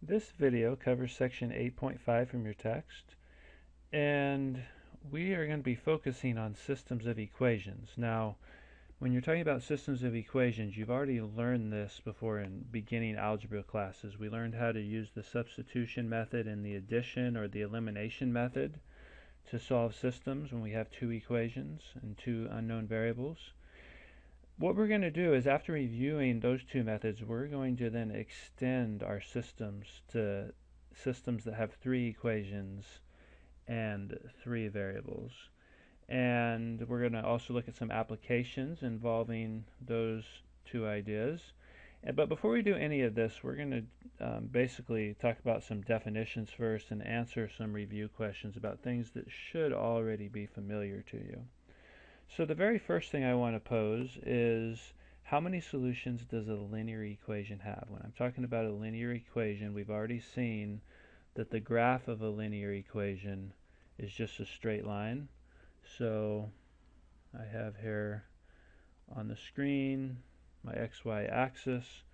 This video covers section 8.5 from your text, and we are going to be focusing on systems of equations. Now, when you're talking about systems of equations, you've already learned this before in beginning algebra classes. We learned how to use the substitution method and the addition or the elimination method to solve systems when we have two equations and two unknown variables. What we're going to do is, after reviewing those two methods, we're going to then extend our systems to systems that have three equations and three variables. And we're going to also look at some applications involving those two ideas. But before we do any of this, we're going to basically talk about some definitions first and answer some review questions about things that should already be familiar to you. So the very first thing I want to pose is, how many solutions does a linear equation have? When I'm talking about a linear equation, we've already seen that the graph of a linear equation is just a straight line. So I have here on the screen my xy axis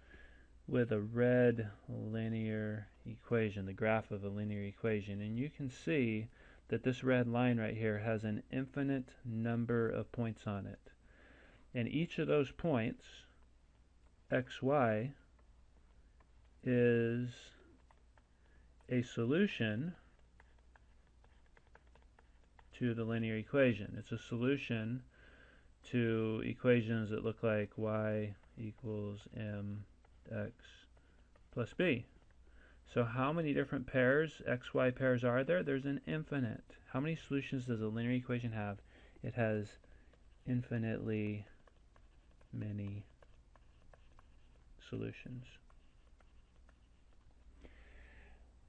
with a red linear equation, the graph of a linear equation, and you can see that this red line right here has an infinite number of points on it. And each of those points, xy, is a solution to the linear equation. It's a solution to equations that look like y equals mx plus b. So how many different pairs, xy pairs, are there? There's an infinite. How many solutions does a linear equation have? It has infinitely many solutions.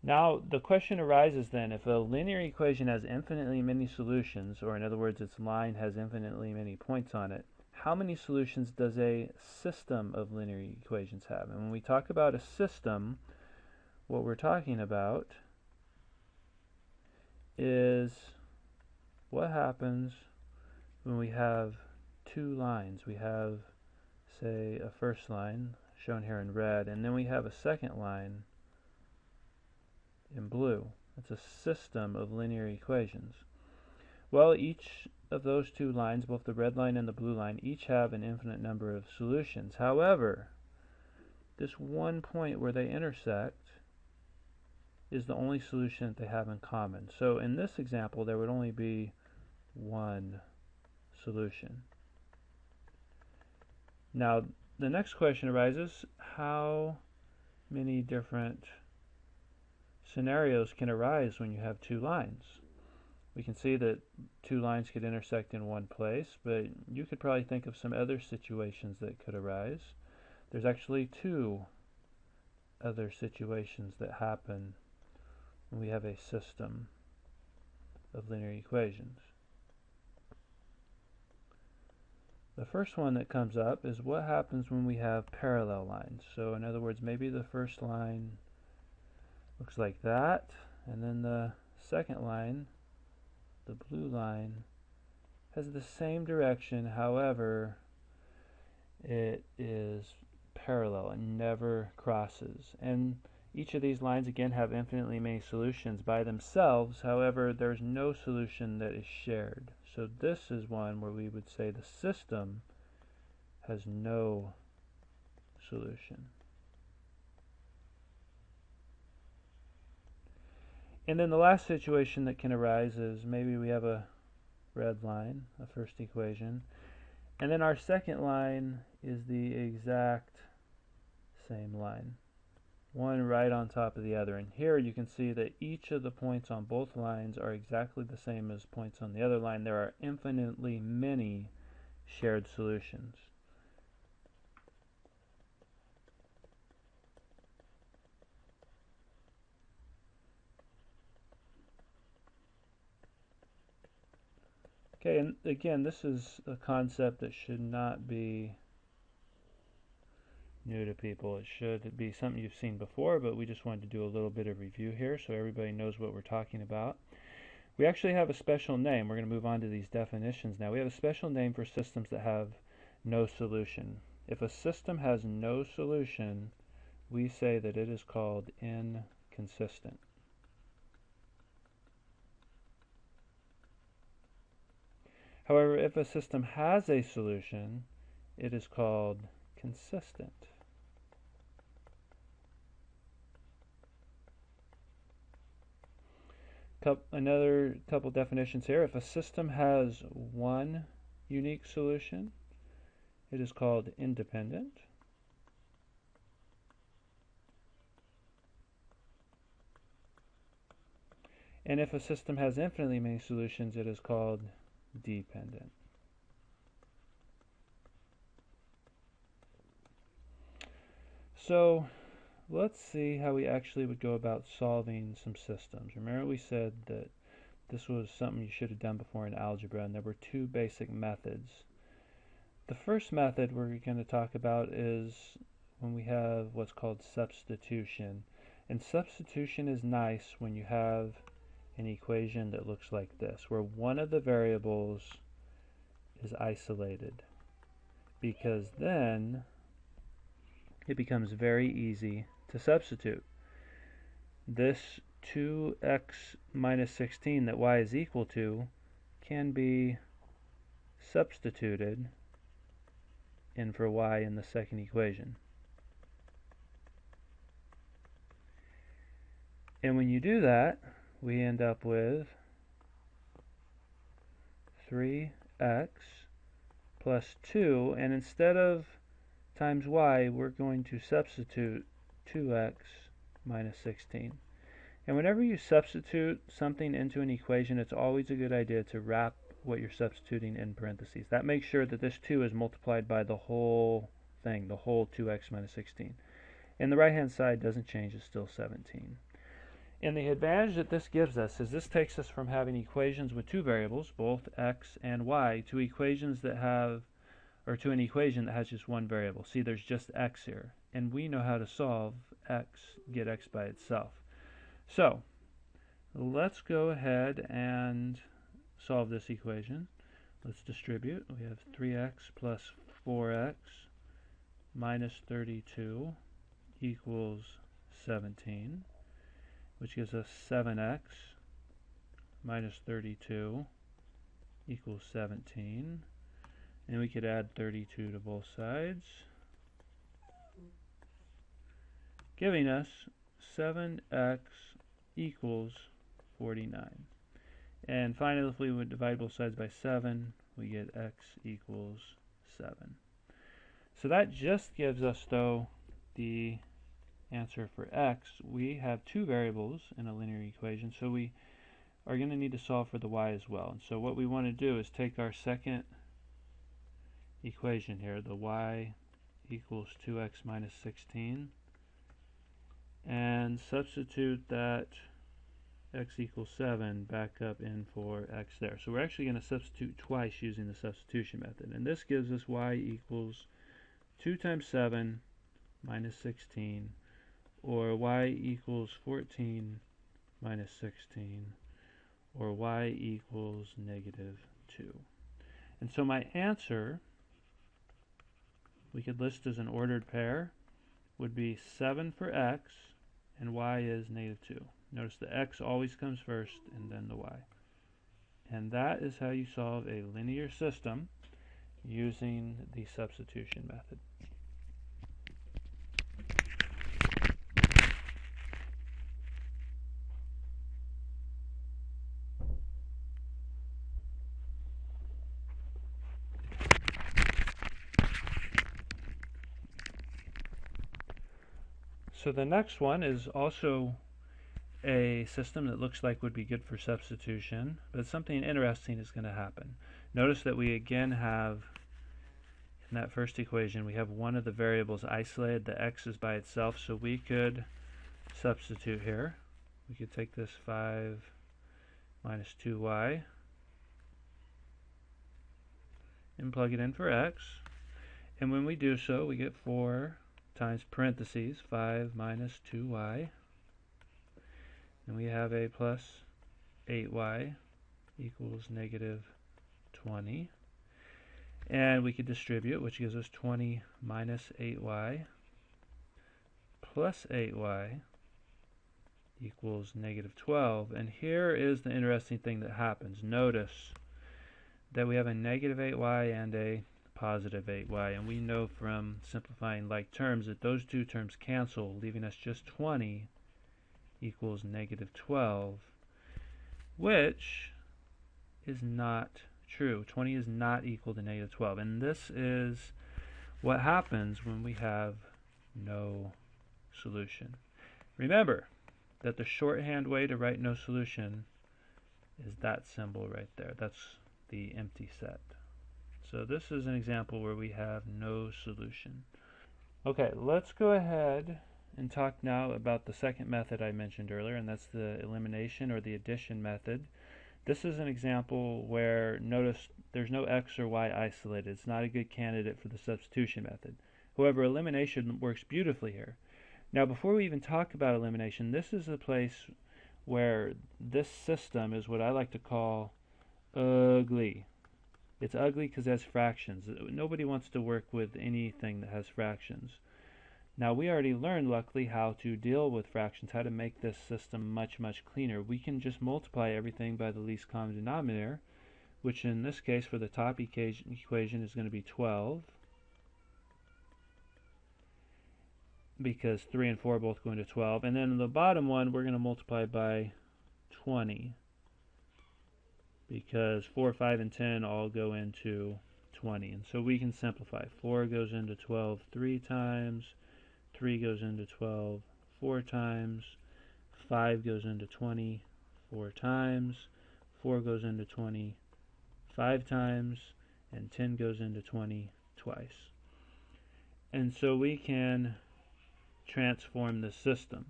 Now the question arises then, if a linear equation has infinitely many solutions, or in other words its line has infinitely many points on it, how many solutions does a system of linear equations have? And when we talk about a system, what we're talking about is what happens when we have two lines. We have, say, a first line shown here in red, and then we have a second line in blue. It's a system of linear equations. Well, each of those two lines, both the red line and the blue line, each have an infinite number of solutions. However, this one point where they intersect is the only solution that they have in common. So in this example, there would only be one solution. Now, the next question arises, how many different scenarios can arise when you have two lines? We can see that two lines could intersect in one place, but you could probably think of some other situations that could arise. There's actually two other situations that happen when we have a system of linear equations. The first one that comes up is what happens when we have parallel lines. So in other words, maybe the first line looks like that, and then the second line, the blue line, has the same direction, however it is parallel and never crosses. And each of these lines again have infinitely many solutions by themselves, however there's no solution that is shared. So this is one where we would say the system has no solution. And then the last situation that can arise is maybe we have a red line, a first equation, and then our second line is the exact same line, one right on top of the other. And here you can see that each of the points on both lines are exactly the same as points on the other line. There are infinitely many shared solutions. Okay, and again, this is a concept that should not be new to people. It should be something you've seen before, but we just wanted to do a little bit of review here so everybody knows what we're talking about. We actually have a special name. We're going to move on to these definitions now. We have a special name for systems that have no solution. If a system has no solution, we say that it is called inconsistent. However, if a system has a solution, it is called consistent. Another couple definitions here. If a system has one unique solution, it is called independent. And if a system has infinitely many solutions, it is called dependent. So let's see how we actually would go about solving some systems. Remember we said that this was something you should have done before in algebra, and there were two basic methods. The first method we're going to talk about is when we have what's called substitution. And substitution is nice when you have an equation that looks like this, where one of the variables is isolated, because then it becomes very easy to substitute. This 2x minus 16 that y is equal to can be substituted in for y in the second equation. And when you do that, we end up with 3x plus 2, and instead of times y, we're going to substitute 2x minus 16. And whenever you substitute something into an equation, it's always a good idea to wrap what you're substituting in parentheses. That makes sure that this 2 is multiplied by the whole thing, the whole 2x minus 16. And the right-hand side doesn't change, it's still 17. And the advantage that this gives us is this takes us from having equations with two variables, both x and y, to equations that have, or to an equation that has just one variable. See, there's just x here, and we know how to solve x, get x by itself. So let's go ahead and solve this equation. Let's distribute. We have 3x plus 4x minus 32 equals 17, which gives us 7x minus 32 equals 17. And we could add 32 to both sides, giving us 7x equals 49. And finally, if we would divide both sides by 7, we get x equals 7. So that just gives us, though, the answer for x. We have two variables in a linear equation, so we are going to need to solve for the y as well. And so what we want to do is take our second equation here, the y equals 2x minus 16, and substitute that x equals 7 back up in for x there. So we're actually going to substitute twice using the substitution method, and this gives us y equals 2 times 7 minus 16, or y equals 14 minus 16, or y equals negative 2. And so my answer, we could list as an ordered pair, would be 7 for x, and y is negative 2. Notice the x always comes first, and then the y. And that is how you solve a linear system using the substitution method. So the next one is also a system that looks like would be good for substitution, but something interesting is going to happen. Notice that we again have, in that first equation, we have one of the variables isolated. The x is by itself, so we could substitute here. We could take this 5 minus 2y and plug it in for x. And when we do so, we get 4 times parentheses 5 minus 2y. And we have a plus 8y equals negative 20. And we could distribute, which gives us 20 minus 8y plus 8y equals negative 12. And here is the interesting thing that happens. Notice that we have a negative 8y and a positive 8y, and we know from simplifying like terms that those two terms cancel, leaving us just 20 equals negative 12, which is not true. 20 is not equal to negative 12, and this is what happens when we have no solution. Remember that the shorthand way to write no solution is that symbol right there. That's the empty set. So this is an example where we have no solution. Okay, let's go ahead and talk now about the second method I mentioned earlier, and that's the elimination or the addition method. This is an example where, notice, there's no x or y isolated. It's not a good candidate for the substitution method. However, elimination works beautifully here. Now, before we even talk about elimination, this is the place where this system is what I like to call ugly. It's ugly because it has fractions. Nobody wants to work with anything that has fractions. Now, we already learned, luckily, how to deal with fractions, how to make this system much, much cleaner. We can just multiply everything by the least common denominator, which in this case for the top equation is going to be 12, because 3 and 4 both go into 12. And then the bottom one we're going to multiply by 20, because 4, 5, and 10 all go into 20. And so we can simplify. 4 goes into 12 3 times, 3 goes into 12 4 times, 5 goes into 20 4 times, 4 goes into 20 5 times, and 10 goes into 20 twice. And so we can transform the system.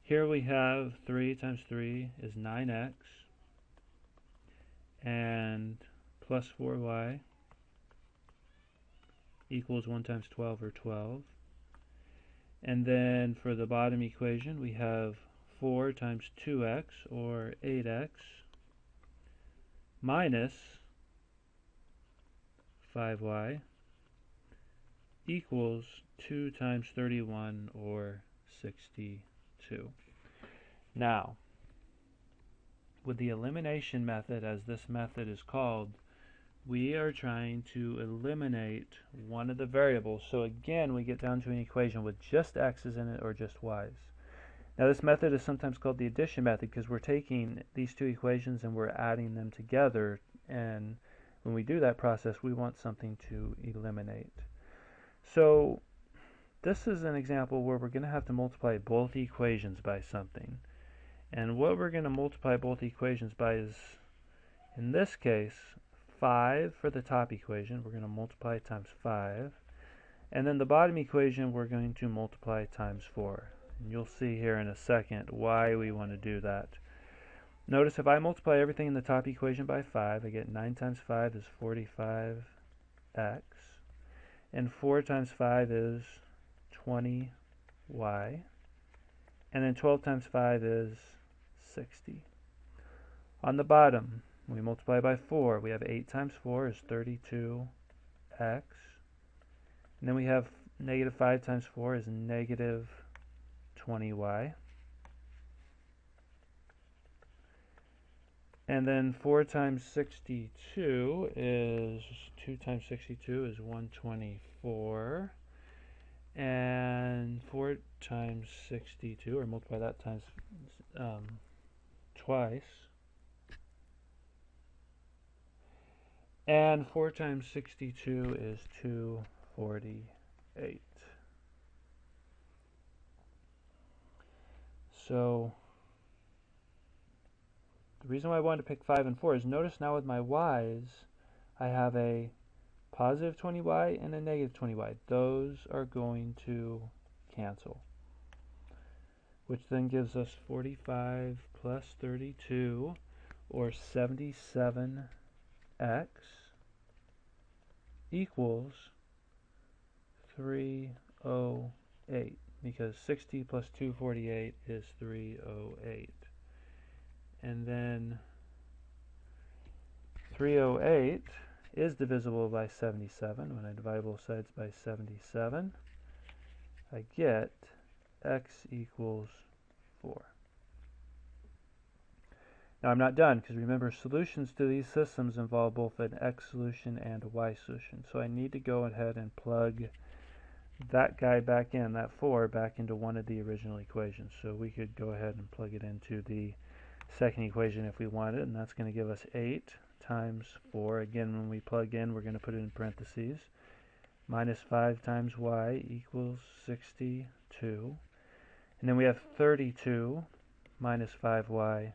Here we have 3 times 3 is 9x, and plus 4y equals 1 times 12, or 12. And then for the bottom equation, we have 4 times 2x, or 8x, minus 5y equals 2 times 31, or 62. Now, with the elimination method, as this method is called, we are trying to eliminate one of the variables. So again, we get down to an equation with just x's in it or just y's. Now, this method is sometimes called the addition method because we're taking these two equations and we're adding them together, and when we do that process, we want something to eliminate. So this is an example where we're going to have to multiply both equations by something. And what we're going to multiply both equations by is, in this case, 5 for the top equation. We're going to multiply times 5. And then the bottom equation, we're going to multiply times 4. And you'll see here in a second why we want to do that. Notice if I multiply everything in the top equation by 5, I get 9 times 5 is 45x. And 4 times 5 is 20y. And then 12 times 5 is 60. On the bottom, we multiply by 4. We have 8 times 4 is 32x. And then we have negative 5 times 4 is negative 20y. And then 4 times 62 is, 2 times 62 is 124. And 4 times 62, or multiply that times twice. And 4 times 62 is 248. So the reason why I wanted to pick 5 and 4 is, notice now with my y's, I have a positive 20y and a negative 20y. Those are going to cancel, which then gives us 45 plus 32, or 77x, equals 308, because 60 plus 248 is 308. And then 308 is divisible by 77. When I divide both sides by 77, I get x equals 4. Now I'm not done, because remember, solutions to these systems involve both an x solution and a y solution. So I need to go ahead and plug that guy back in, that 4, back into one of the original equations. So we could go ahead and plug it into the second equation if we wanted, and that's going to give us 8 times 4. Again, when we plug in, we're going to put it in parentheses. Minus 5 times y equals 62. And then we have 32 minus 5y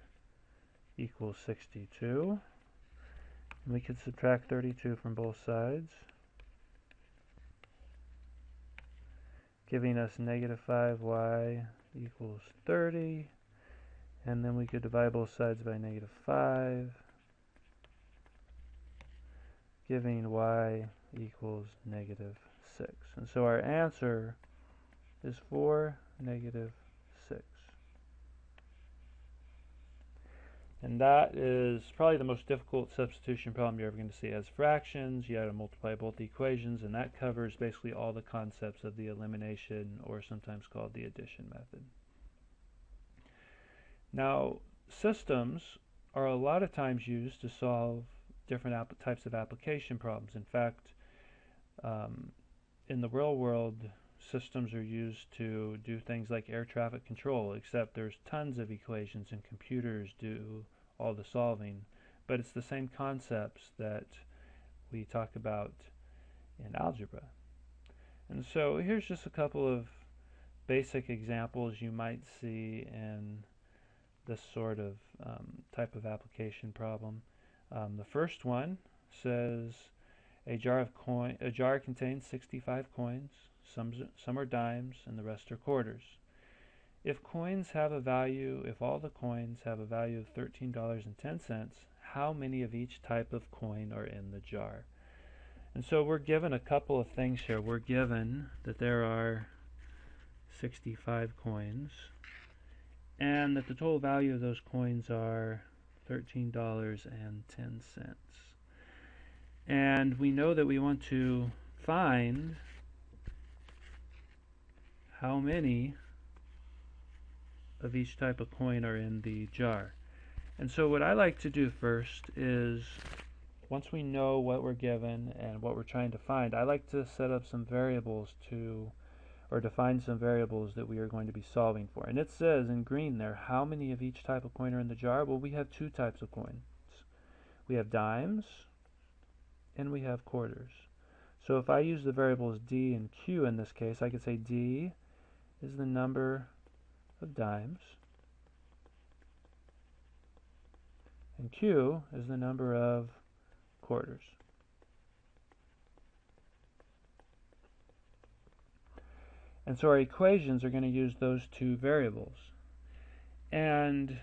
equals 62. And we could subtract 32 from both sides, giving us negative 5y equals 30. And then we could divide both sides by negative 5, giving y equals negative 6. And so our answer is 4, negative 6. And that is probably the most difficult substitution problem you're ever going to see. As fractions, you have to multiply both the equations, and that covers basically all the concepts of the elimination, or sometimes called the addition method. Now, systems are a lot of times used to solve different types of application problems. In fact, in the real world, systems are used to do things like air traffic control, except there's tons of equations and computers do all the solving. But it's the same concepts that we talk about in algebra. And so here's just a couple of basic examples you might see in this sort of type of application problem. The first one says a jar contains 65 coins. Some are dimes and the rest are quarters. If all the coins have a value of $13.10, how many of each type of coin are in the jar? And so we're given a couple of things here. We're given that there are 65 coins, and that the total value of those coins are $13.10. And we know that we want to find how many of each type of coin are in the jar. And so what I like to do first is, once we know what we're given and what we're trying to find, I like to set up some variables or define some variables that we are going to be solving for. And it says in green there, how many of each type of coin are in the jar? Well, we have two types of coins. We have dimes and we have quarters. So if I use the variables d and q in this case, I could say d is the number of dimes and q is the number of quarters. And so our equations are going to use those two variables. And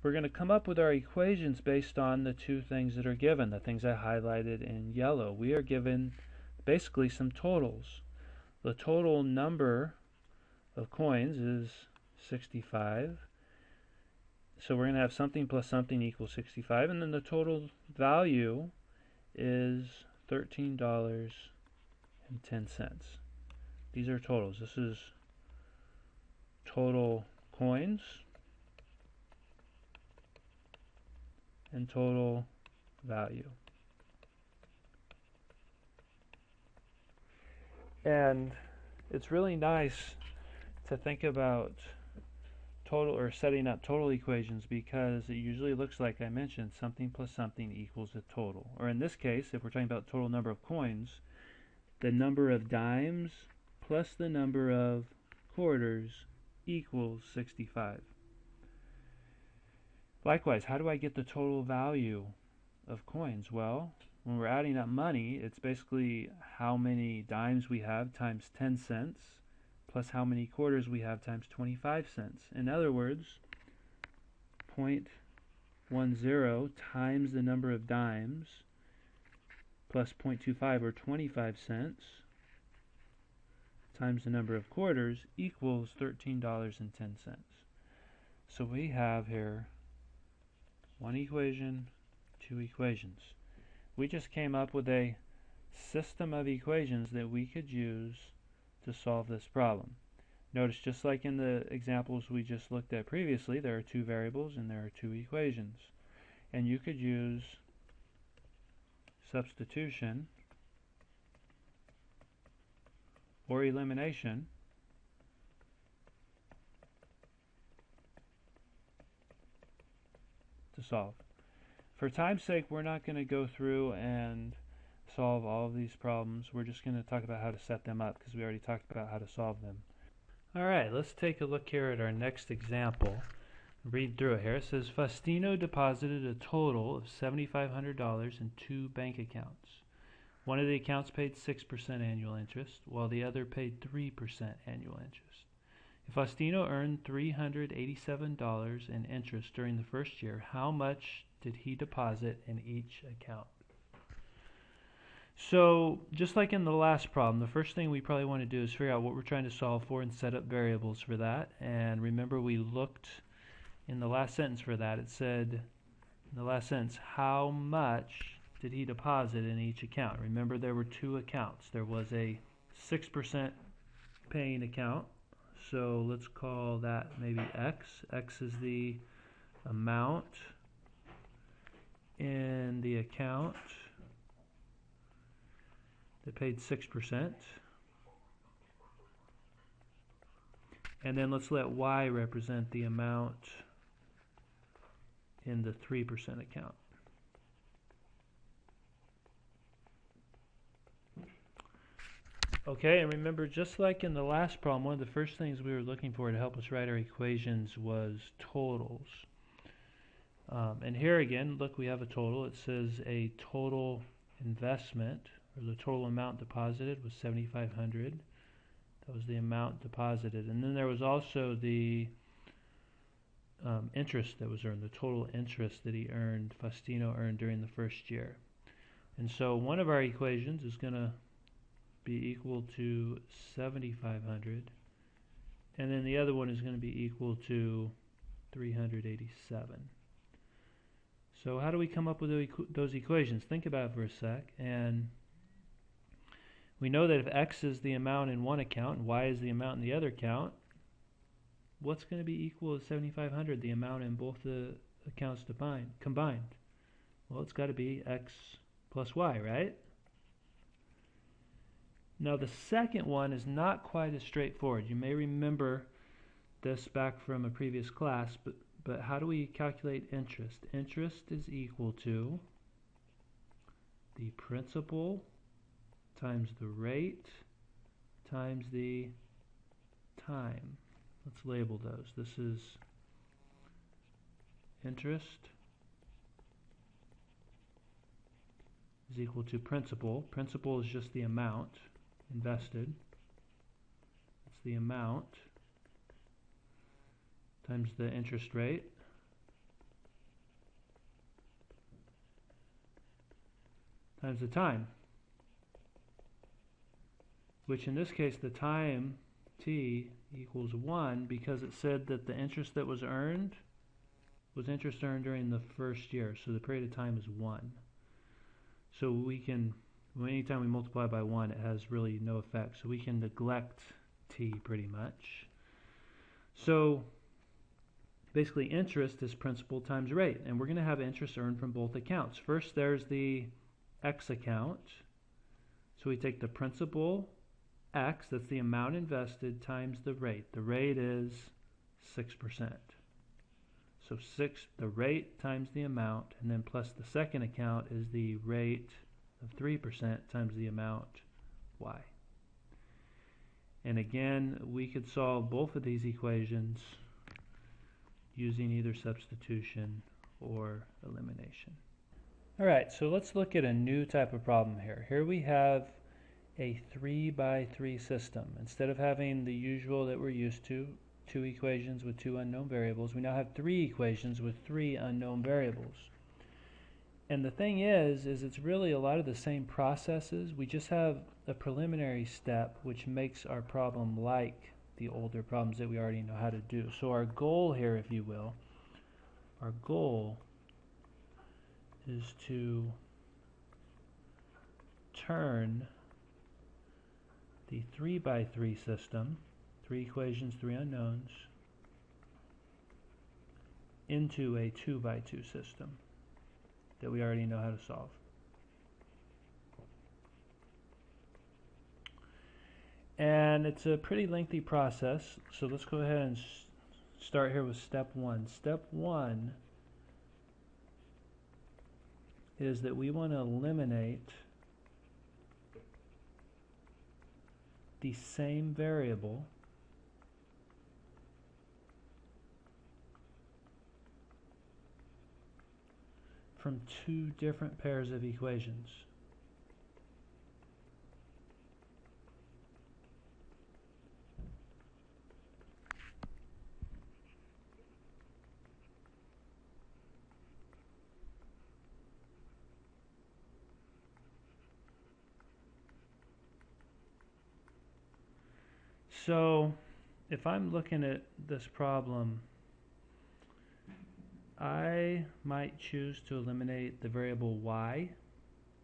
we're going to come up with our equations based on the two things that are given, the things I highlighted in yellow. We are given basically some totals. The total number of coins is 65. So we're going to have something plus something equals 65. And then the total value is $13.10. These are totals. This is total coins and total value. And it's really nice to think about total, or setting up total equations, because it usually looks like I mentioned something plus something equals a total. Or in this case, if we're talking about total number of coins, the number of dimes plus the number of quarters equals 65. Likewise, how do I get the total value of coins? Well, when we're adding up money, it's basically how many dimes we have times 10 cents plus how many quarters we have times 25 cents. In other words, 0.10 times the number of dimes plus 0.25 or 25 cents times the number of quarters equals $13.10. So we have here one equation, two equations. We just came up with a system of equations that we could use to solve this problem. Notice just like in the examples we just looked at previously, there are two variables and there are two equations. And you could use substitution or elimination to solve. For time's sake, we're not going to go through and solve all of these problems. We're just going to talk about how to set them up because we already talked about how to solve them. Alright, let's take a look here at our next example. Read through it here. It says Faustino deposited a total of $7,500 in two bank accounts. One of the accounts paid 6% annual interest, while the other paid 3% annual interest. If Faustino earned $387 in interest during the first year, how much did he deposit in each account? So, just like in the last problem, the first thing we probably want to do is figure out what we're trying to solve for and set up variables for that. And remember, we looked in the last sentence for that. It said, in the last sentence, how much did he deposit in each account? Remember, there were two accounts. There was a 6% paying account. So let's call that maybe X. X is the amount in the account that paid 6%. And then let's let Y represent the amount in the 3% account. Okay, and remember, just like in the last problem, one of the first things we were looking for to help us write our equations was totals. And here again, look, we have a total. It says a total investment, or the total amount deposited was $7,500. That was the amount deposited. And then there was also the interest that was earned, the total interest that Faustino earned during the first year. And so one of our equations is going to be equal to 7,500, and then the other one is going to be equal to 387. So how do we come up with those equations? Think about it for a sec. And we know that if X is the amount in one account and Y is the amount in the other account, what's going to be equal to 7,500, the amount in both the accounts combined? Well, it's got to be X plus Y, right? Now the second one is not quite as straightforward. You may remember this back from a previous class, but how do we calculate interest? Interest is equal to the principal times the rate times the time. Let's label those. This is interest is equal to principal. Principal is just the amount invested. It's the amount times the interest rate times the time, which in this case the time t equals 1 because it said that the interest that was earned was interest earned during the first year, so the period of time is 1. So we can, anytime we multiply by 1, it has really no effect, so we can neglect t pretty much. So basically interest is principal times rate, and we're going to have interest earned from both accounts. First there's the X account, so we take the principal X, that's the amount invested, times the rate. The rate is 6%. So the rate times the amount, and then plus the second account is the rate of 3% times the amount Y. And again, we could solve both of these equations using either substitution or elimination. Alright, so let's look at a new type of problem here. Here we have a 3x3 system. Instead of having the usual that we're used to, two equations with two unknown variables, we now have three equations with three unknown variables. And the thing is it's really a lot of the same processes. We just have a preliminary step which makes our problem like the older problems that we already know how to do. So our goal here, if you will, our goal is to turn the 3x3 three equations, three unknowns, into a 2x2 system that we already know how to solve. And it's a pretty lengthy process, so let's go ahead and start here with step one. Step one is that we want to eliminate the same variable from two different pairs of equations. So if I'm looking at this problem, I might choose to eliminate the variable y,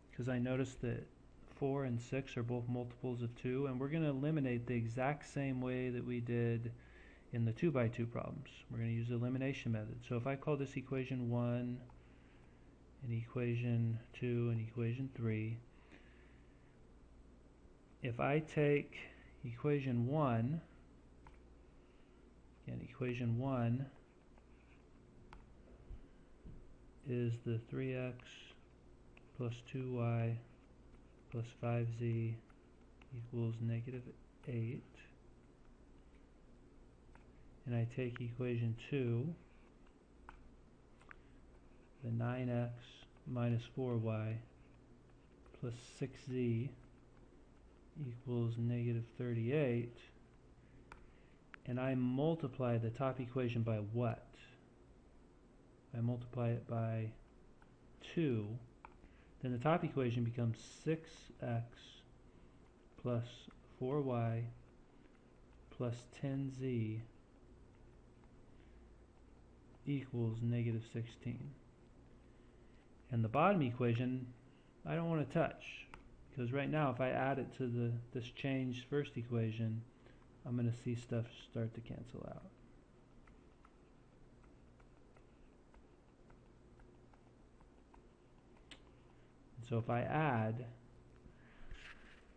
because I noticed that 4 and 6 are both multiples of 2, and we're going to eliminate the exact same way that we did in the 2x2 problems. We're going to use the elimination method. So if I call this equation 1 and equation 2 and equation 3, if I take equation 1, again, equation 1 is the 3x plus 2y plus 5z equals negative 8. And I take equation 2, the 9x minus 4y plus 6z equals negative 38, and I multiply the top equation by what? I multiply it by 2, then the top equation becomes 6x plus 4y plus 10z equals negative 16. And the bottom equation I don't want to touch, because right now if I add it to this changed first equation, I'm going to see stuff start to cancel out. So if I add,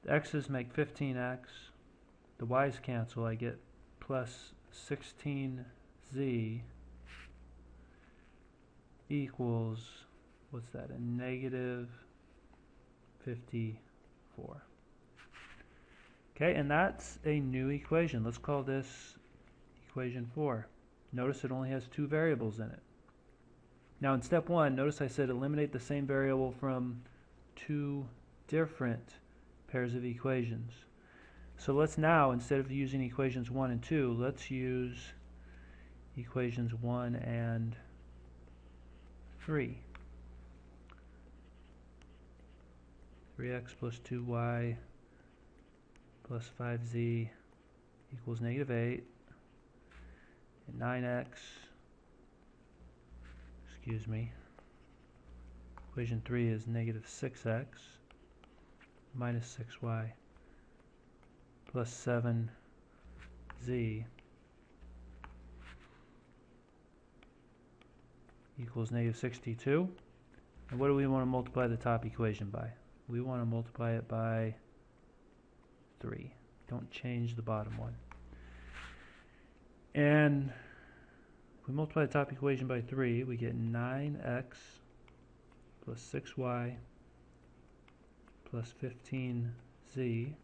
the x's make 15x, the y's cancel, I get plus 16z equals, what's that, a negative 54. Okay, and that's a new equation. Let's call this equation 4. Notice it only has two variables in it. Now in step 1, notice I said eliminate the same variable from two different pairs of equations. So let's now, instead of using equations 1 and 2, let's use equations 1 and 3. 3x plus 2y plus 5z equals negative 8, and 9x, equation 3 is negative 6x minus 6y plus 7z equals negative 62. And what do we want to multiply the top equation by? We want to multiply it by 3. Don't change the bottom one. And if we multiply the top equation by 3, we get 9x plus 6y plus 15z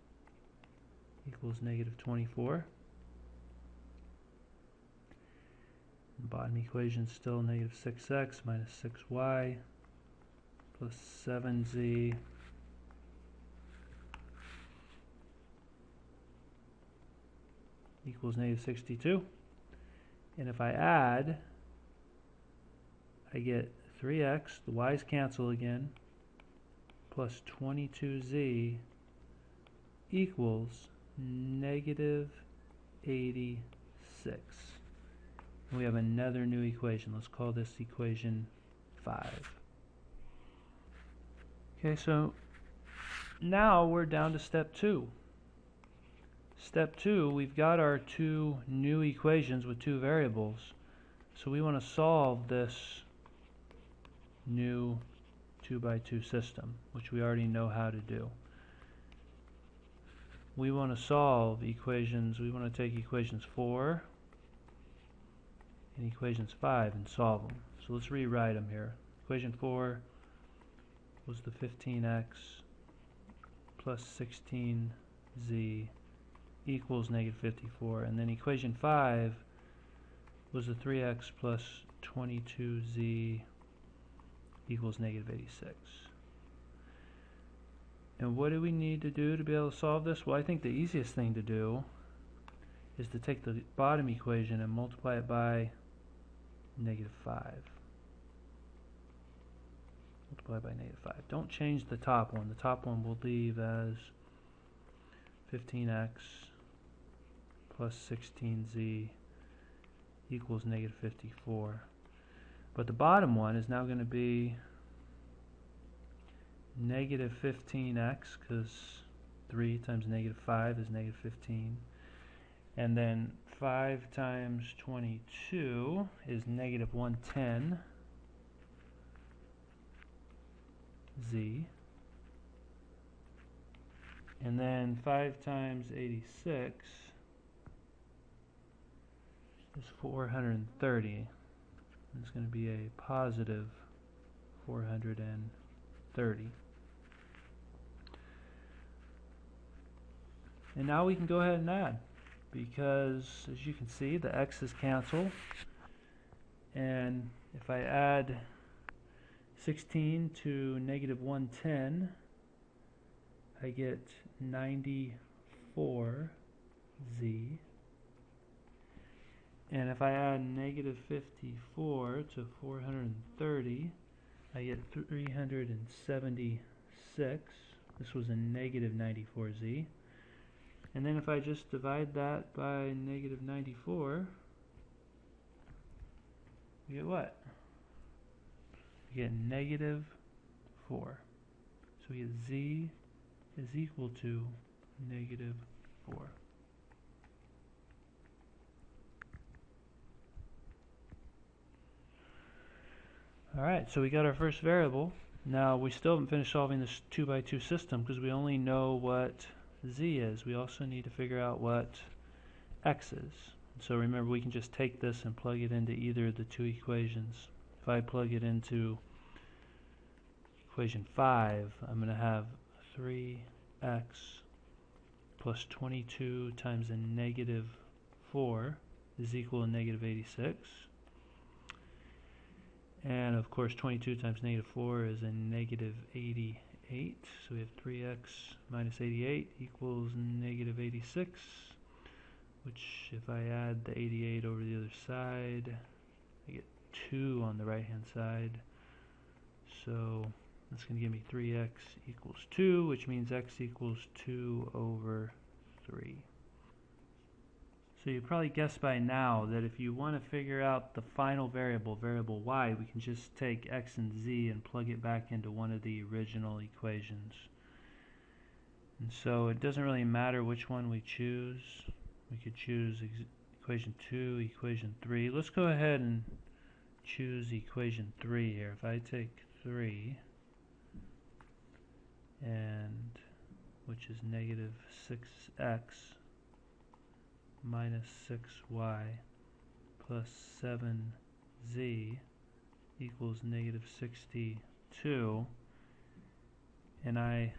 equals negative 24. The bottom equation is still negative 6x minus 6y plus 7z equals negative 62. And if I add, I get 3x, the y's cancel again, plus 22z equals negative 86. And we have another new equation. Let's call this equation 5. Okay, so now we're down to step 2. Step 2, we've got our two new equations with two variables. So we want to solve this new 2 by 2 system, which we already know how to do. We want to solve equations, we want to take equations 4 and equations 5 and solve them. So let's rewrite them here. Equation 4 was the 15x plus 16z equals negative 54, and then equation 5 was the 3x plus 22z equals negative 86. And what do we need to do to be able to solve this? Well, I think the easiest thing to do is to take the bottom equation and multiply it by negative 5. Multiply by negative 5. Don't change the top one. The top one we'll leave as 15x plus 16z equals negative 54. But the bottom one is now going to be negative 15x, because 3 times negative 5 is negative 15. And then 5 times 22 is negative 110 z. And then 5 times 86 is 430. And it's going to be a positive 430. And now we can go ahead and add, because as you can see the x's cancel, and if I add 16 to negative 110 I get 94z, and if I add negative 54 to 430 I get 376. This was a negative 94z. And then if I just divide that by negative 94, we get what? We get negative 4. So we get z is equal to negative 4. Alright, so we got our first variable. Now we still haven't finished solving this 2 by 2 system because we only know what z is. We also need to figure out what x is. So remember, we can just take this and plug it into either of the two equations. If I plug it into equation 5, I'm going to have 3x plus 22 times a negative 4 is equal to negative 86. And of course 22 times negative 4 is a negative 88. So we have 3x minus 88 equals negative 86, which if I add the 88 over the other side, I get 2 on the right hand side. So that's going to give me 3x equals 2, which means x equals 2 over 3. So you probably guessed by now that if you want to figure out the final variable, variable y, we can just take x and z and plug it back into one of the original equations. And so it doesn't really matter which one we choose. We could choose equation 2, equation 3. Let's go ahead and choose equation 3 here. If I take 3, and which is negative 6x minus 6y plus 7z equals negative 62, and I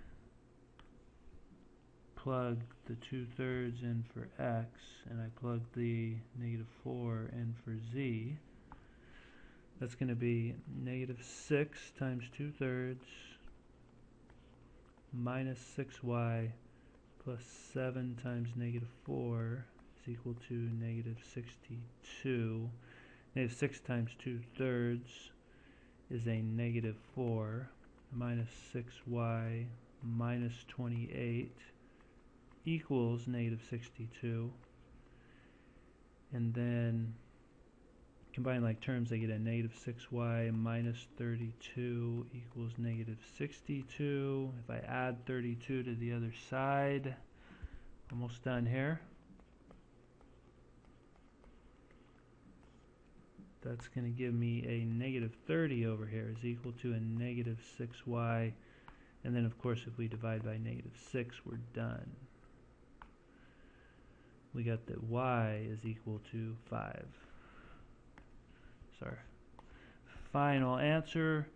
plug the 2/3 in for x, and I plug the negative 4 in for z, that's going to be negative 6 times 2/3 minus 6y plus 7 times negative 4 is equal to negative 62. Negative 6 times 2/3 is a negative 4 minus 6y minus 28 equals negative 62. And then combine like terms, I get a negative 6y minus 32 equals negative 62. If I add 32 to the other side, Almost done here. That's going to give me a negative 30 over here is equal to a negative 6y. And then, of course, if we divide by negative 6, we're done. We got that y is equal to 5. So our final answer,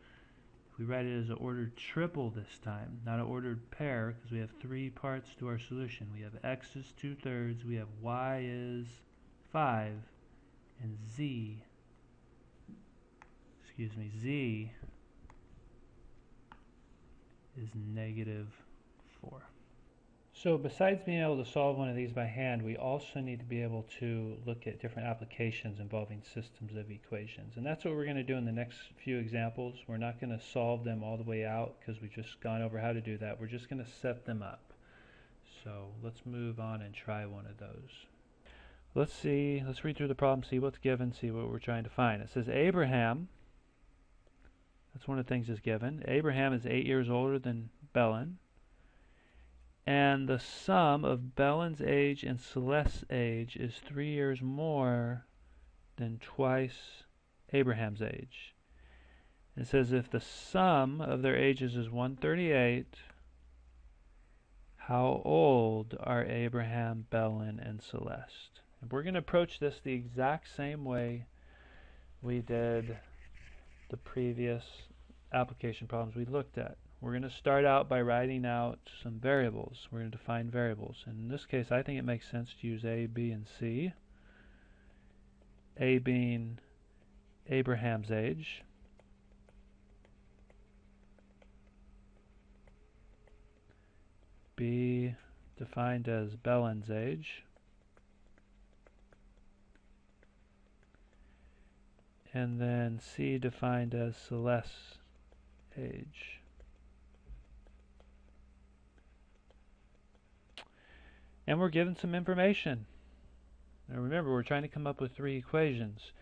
if we write it as an ordered triple this time, not an ordered pair, because we have 3 parts to our solution. We have x is 2/3, we have y is 5, and z is negative 4. So besides being able to solve one of these by hand, we also need to be able to look at different applications involving systems of equations. And that's what we're going to do in the next few examples. We're not going to solve them all the way out because we've just gone over how to do that. We're just going to set them up. So let's move on and try one of those. Let's read through the problem, see what's given, see what we're trying to find. It says Abraham, that's one of the things that's given. Abraham is 8 years older than Belen. And the sum of Belen's age and Celeste's age is 3 years more than twice Abraham's age. It says if the sum of their ages is 138, how old are Abraham, Belen, and Celeste? And we're going to approach this the exact same way we did the previous application problems we looked at. We're going to start out by writing out some variables. We're going to define variables. And in this case, I think it makes sense to use A, B, and C. A being Abraham's age. B defined as Belen's age. And then C defined as Celeste's age. And we're given some information. Now remember, we're trying to come up with 3 equations.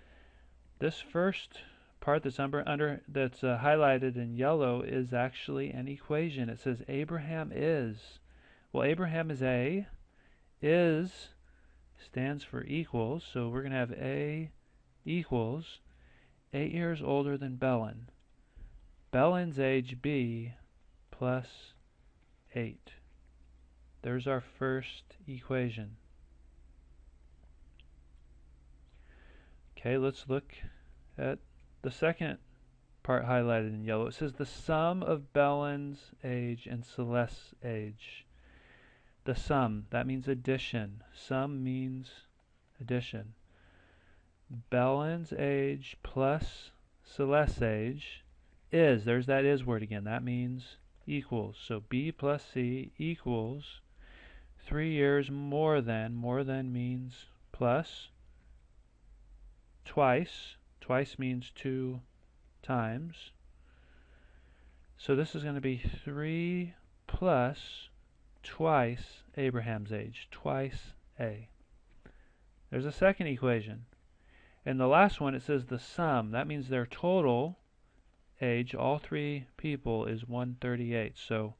This first part that's highlighted in yellow is actually an equation. It says Abraham is. Well, Abraham is A. Is stands for equals, so we're going to have A equals 8 years older than Belen. Belen's age B plus 8. There's our first equation. Okay, let's look at the second part highlighted in yellow. It says the sum of Belen's age and Celeste's age. The sum, that means addition. Sum means addition. Belen's age plus Celeste's age is, there's that is word again, that means equals. So B plus C equals 3 years more than means plus, twice means 2 times. So this is going to be 3 plus twice Abraham's age, twice A. There's a second equation. In the last one it says the sum, that means their total age, all 3 people, is 138. So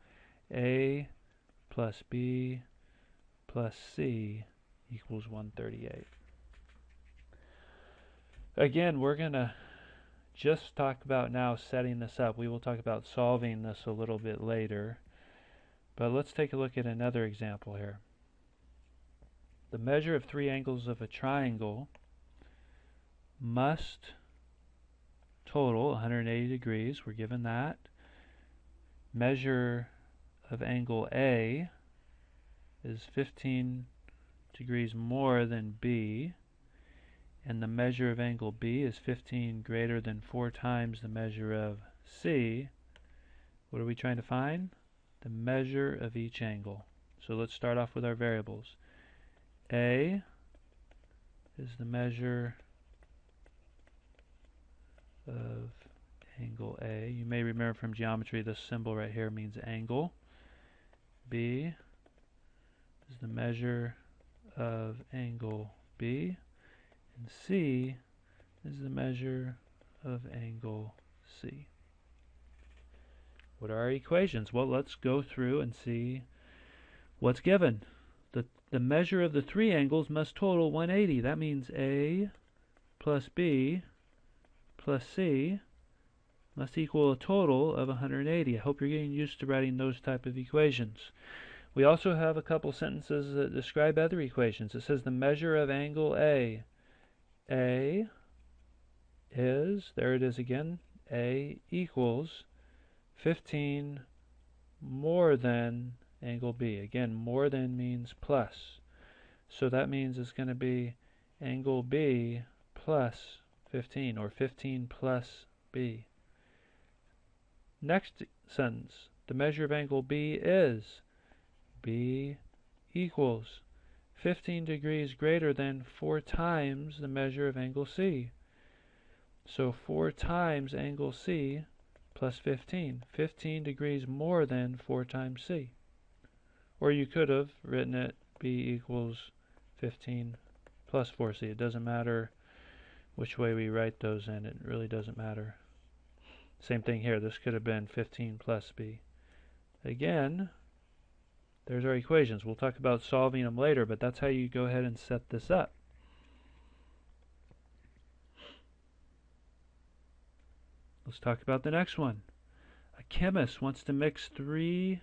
A plus B plus C equals 138. Again, we're going to just talk about now setting this up. We will talk about solving this a little bit later. But let's take a look at another example here. The measure of 3 angles of a triangle must total 180 degrees. We're given that. Measure of angle A is 15 degrees more than B, and the measure of angle B is 15 greater than 4 times the measure of C. What are we trying to find? The measure of each angle. So let's start off with our variables. A is the measure of angle A. You may remember from geometry this symbol right here means angle. B is the measure of angle B. And C is the measure of angle C. What are our equations? Well, let's go through and see what's given. The the measure of the three angles must total 180. That means A plus B plus C must equal a total of 180. I hope you're getting used to writing those type of equations. We also have a couple sentences that describe other equations. It says the measure of angle A. A is, there it is again, A equals 15 more than angle B. Again, more than means plus. So that means it's going to be angle B plus 15, or 15 plus B. Next sentence, the measure of angle B is B equals 15 degrees greater than 4 times the measure of angle C. So 4 times angle C plus 15. 15 degrees more than 4 times C. Or you could have written it B equals 15 plus 4C. It doesn't matter which way we write those in. It really doesn't matter. Same thing here. This could have been 15 plus B. Again, there's our equations. We'll talk about solving them later, but that's how you go ahead and set this up. Let's talk about the next one. A chemist wants to mix 3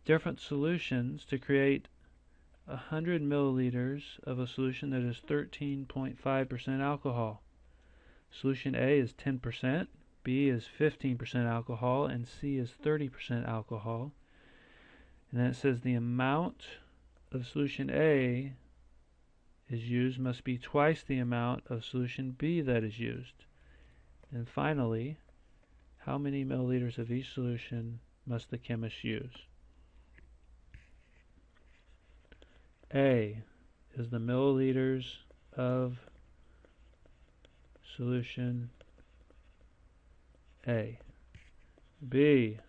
different solutions to create 100 milliliters of a solution that is 13.5% alcohol. Solution A is 10%, B is 15% alcohol, and C is 30% alcohol. And then it says the amount of solution A is used must be twice the amount of solution B that is used. And finally, how many milliliters of each solution must the chemist use? A is the milliliters of solution A. B,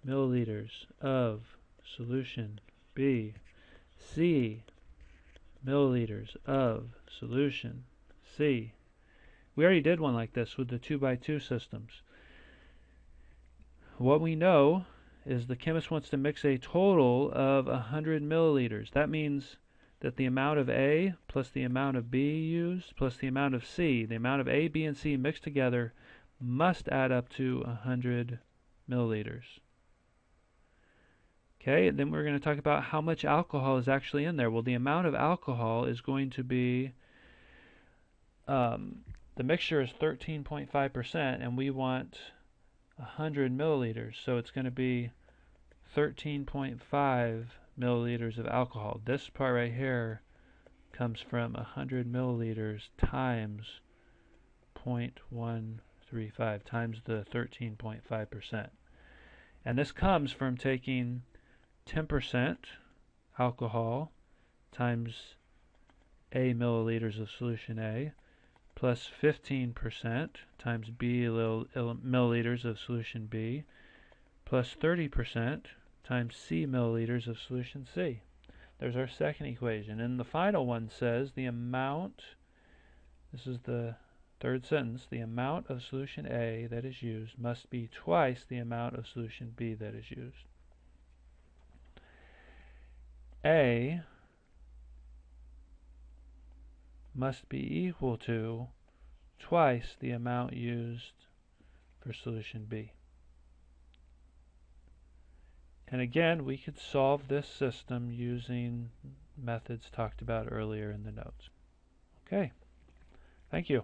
milliliters of solution B. C, milliliters of solution C. We already did one like this with the 2x2 systems. What we know is the chemist wants to mix a total of 100 milliliters. That means that the amount of A plus the amount of B used plus the amount of C, the amount of A, B, and C mixed together must add up to 100 milliliters. Okay, and then we're going to talk about how much alcohol is actually in there. Well, the amount of alcohol is going to be, the mixture is 13.5%, and we want 100 milliliters, so it's going to be 13.5 milliliters of alcohol. This part right here comes from 100 milliliters times 0.135 times the 13.5%. And this comes from taking 10% alcohol times A milliliters of solution A plus 15% times B milliliters of solution B plus 30% times C milliliters of solution C. There's our second equation. And the final one says the amount, this is the third sentence, the amount of solution A that is used must be twice the amount of solution B that is used. A must be equal to twice the amount used for solution B. And again, we could solve this system using methods talked about earlier in the notes. Okay, thank you.